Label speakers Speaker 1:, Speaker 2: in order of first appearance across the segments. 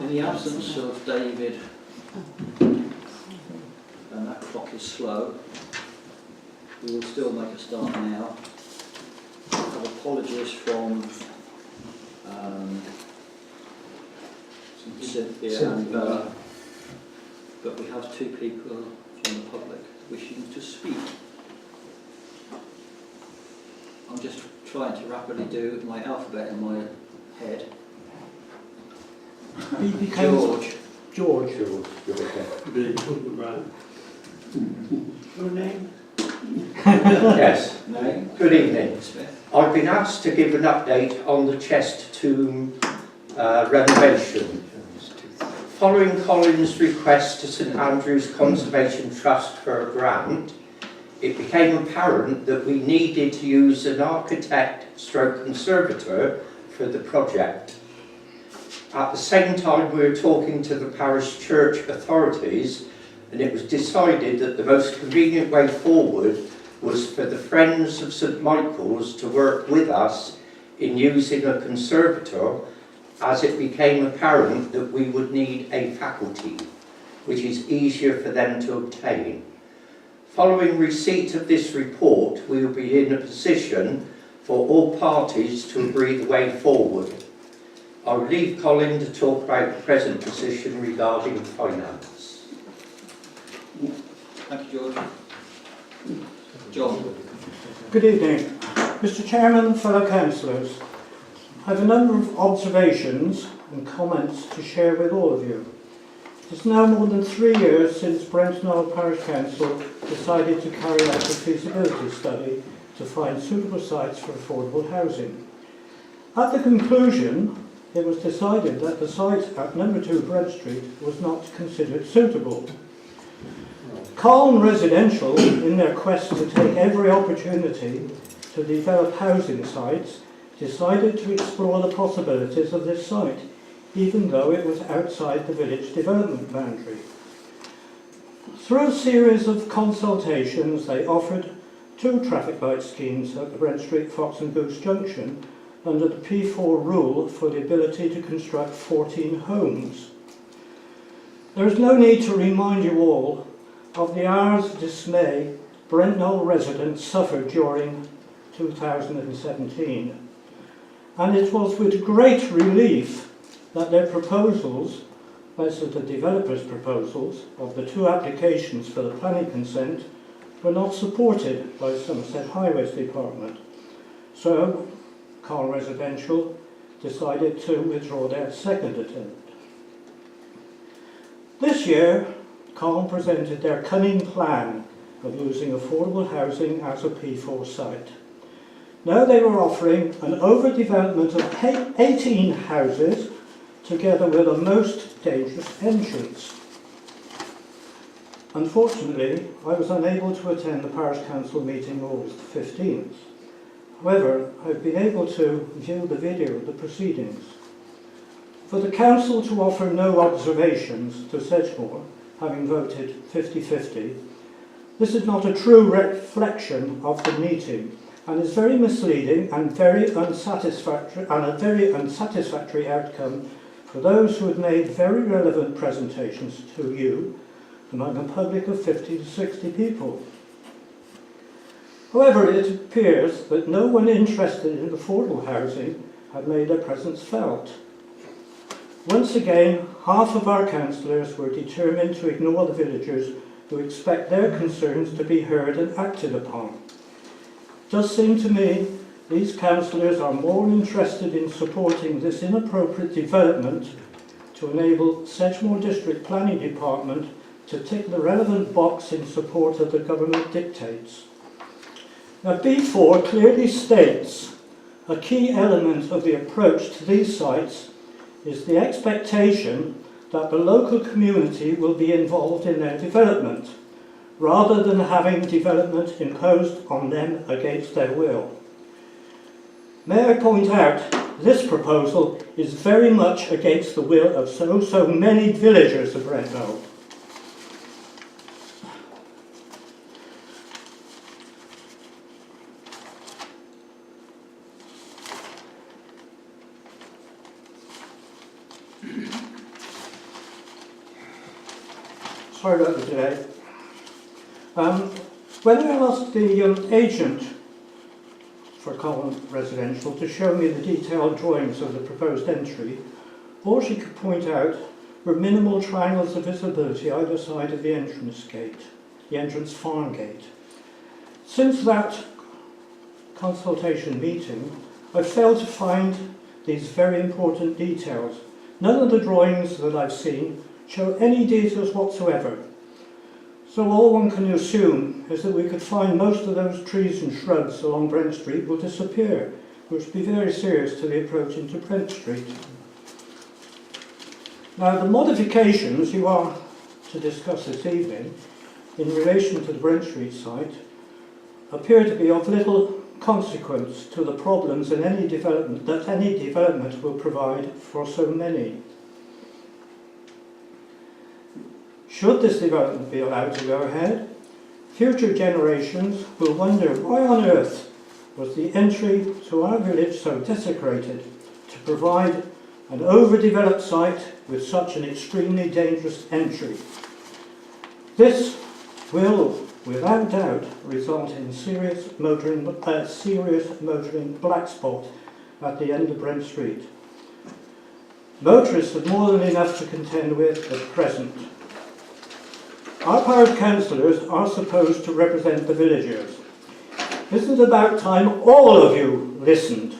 Speaker 1: In the absence of David, and that clock is slow, we will still make a start now. I have apologies from Cynthia and Bella, but we have two people from the public wishing to speak. I'm just trying to rapidly do my alphabet in my head. George.
Speaker 2: Right.
Speaker 3: Your name?
Speaker 4: Yes.
Speaker 1: Name?
Speaker 4: Good evening.
Speaker 1: Smith.
Speaker 4: I've been asked to give an update on the chest tomb renovation. Following Colin's request to St Andrew's Conservation Trust for a grant, it became apparent that we needed to use an architect/conservator for the project. At the same time, we were talking to the parish church authorities, and it was decided that the most convenient way forward was for the Friends of St Michael's to work with us in using a conservator, as it became apparent that we would need a faculty, which is easier for them to obtain. Following receipt of this report, we will be in a position for all parties to agree the way forward. I will leave Colin to talk about the present position regarding finance.
Speaker 1: Thank you, George. John.
Speaker 5: Good evening. Mr Chairman, fellow councillors, I have a number of observations and comments to share with all of you. It's now more than 3 years since Brent Knoll Parish Council decided to carry out a feasibility study to find suitable sites for affordable housing. At the conclusion, it was decided that the site at number 2 Brent Street was not considered suitable. Calne Residential, in their quest to take every opportunity to develop housing sites, decided to explore the possibilities of this site, even though it was outside the village development boundary. Through a series of consultations, they offered 2 traffic light schemes at the Brent Street Fox and Goose Junction under the P4 rule for the ability to construct 14 homes. There is no need to remind you all of the hours of dismay Brent Knoll residents suffered during 2017. And it was with great relief that their proposals, as the developers' proposals of the 2 applications for the planning consent, were not supported by Somerset Highways Department. So, Calne Residential decided to withdraw their second attempt. This year, Calne presented their cunning plan of using affordable housing as a P4 site. Now they were offering an overdevelopment of 18 houses together with a most dangerous entrance. Unfortunately, I was unable to attend the Parish Council meeting August 15th. However, I've been able to view the video of the proceedings. For the Council to offer no observations to Sedgemoor, having voted 50-50, this is not a true reflection of the meeting, and is very misleading and very unsatisfactory, and a very unsatisfactory outcome for those who had made very relevant presentations to you among a public of 50 to 60 people. However, it appears that no one interested in affordable housing had made their presence felt. Once again, half of our councillors were determined to ignore the villagers who expect their concerns to be heard and acted upon. It does seem to me these councillors are more interested in supporting this inappropriate development to enable Sedgemoor District Planning Department to tick the relevant box in support of the government dictates. Now, B4 clearly states a key element of the approach to these sites is the expectation that the local community will be involved in their development, rather than having development imposed on them against their will. May I point out, this proposal is very much against the will of so many villagers of Brent Knoll. sorry about the delay. When I asked the agent for Common Residential to show me the detailed drawings of the proposed entry, all she could point out were minimal triangles of visibility either side of the entrance gate, the entrance farm gate. Since that consultation meeting, I've failed to find these very important details. None of the drawings that I've seen show any details whatsoever. So all one can assume is that we could find most of those trees and shrubs along Brent Street will disappear, which would be very serious to the approach into Brent Street. Now, the modifications you are to discuss this evening in relation to the Brent Street site appear to be of little consequence to the problems in any development will provide for so many. Should this development be allowed to go ahead, future generations will wonder why on earth was the entry to our village so desecrated to provide an overdeveloped site with such an extremely dangerous entry. This will, without doubt, result in serious motoring black spot at the end of Brent Street. Motorists have more than enough to contend with at present. Our parish councillors are supposed to represent the villagers. Isn't it about time all of you listened?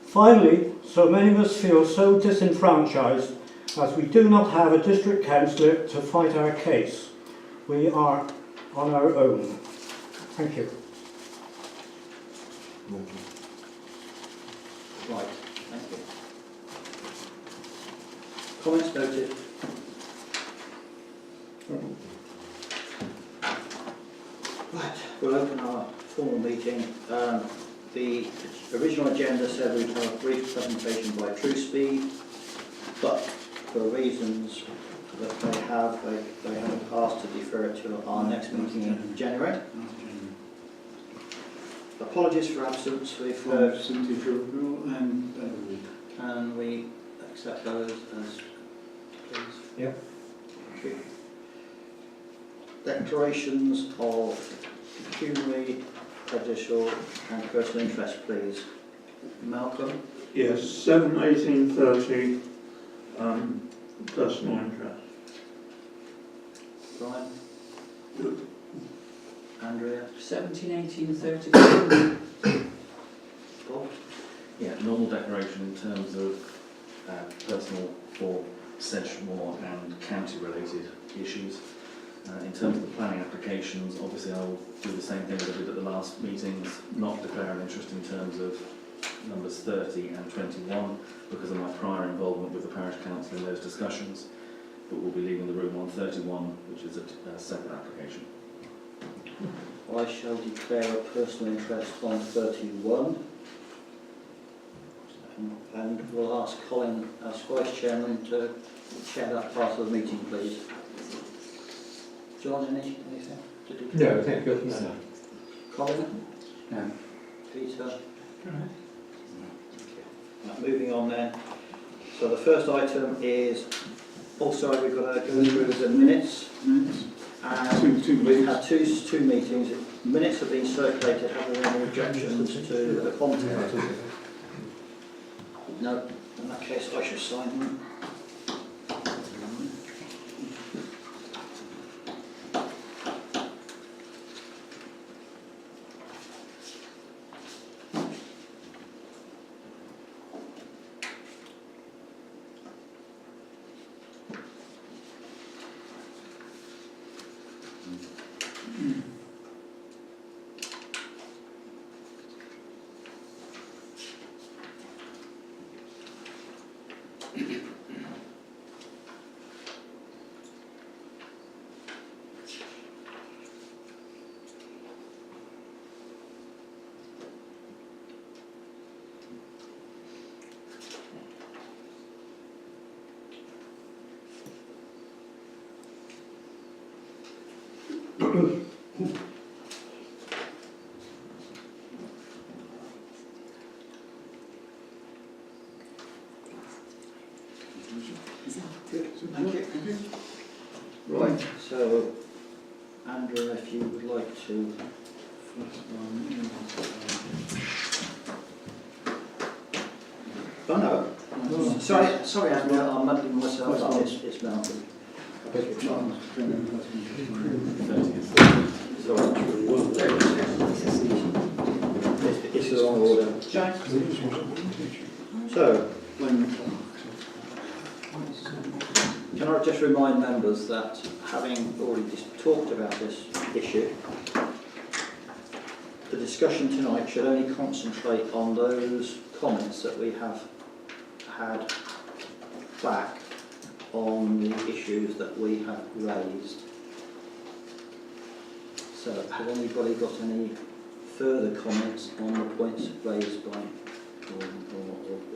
Speaker 5: Finally, so many of us feel so disenfranchised as we do not have a district councillor to fight our case. We are on our own. Thank you.
Speaker 1: Right, thank you. Comments noted. Right, we'll open our formal meeting. The original agenda said we'd have a brief presentation by True Speed, but for reasons that they have asked to defer it to our next meeting in January. Apologies for absence. We've heard. Can we accept those as please?
Speaker 4: Yeah.
Speaker 1: Thank you. Declarations of pecuniary, prejudicial and personal interest, please. Malcolm?
Speaker 3: Yes, 7/18/30, personal interest.
Speaker 1: Brian? Andrea?
Speaker 2: 17/18/30.
Speaker 1: Bob?
Speaker 6: Yeah, normal declaration in terms of personal for Sedgemoor and county-related issues. In terms of the planning applications, obviously I will do the same thing that I did at the last meetings, not declare an interest in terms of numbers 30 and 21 because of my prior involvement with the parish council in those discussions, but we'll be leaving the room on 31, which is a separate application.
Speaker 1: I shall declare a personal interest on 31. And we'll ask Colin, as Vice Chairman, to chair that part of the meeting, please. John, anything to do?
Speaker 4: No, thank you. No.
Speaker 1: Colin?
Speaker 4: No.
Speaker 1: Peter? Right, moving on then. So the first item is, also we've got to go through the minutes. And we've had two meetings. Minutes have been circulated. Have there any objections to the content? No. In that case, I shall sign them. Thank you. Right, so Andrew, if you would like to. Oh no, sorry Andrew, I'm muddling myself up, it's Malcolm. It's the wrong order. So, can I just remind members that having already talked about this issue, the discussion tonight should only concentrate on those comments that we have had back on the issues that we have raised. So, has anybody got any further comments on the points raised by or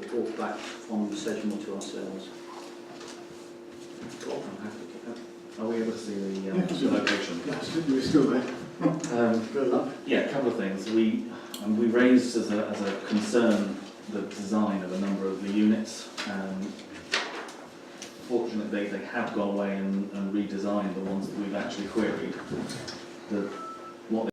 Speaker 1: brought back from Sedgemoor to ourselves?
Speaker 6: Are we able to see the location?
Speaker 2: Yes, we're still there.
Speaker 6: Yeah, a couple of things. We raised as a concern the design of a number of the units. Fortunately, they have gone away and redesigned the ones that we've actually queried. The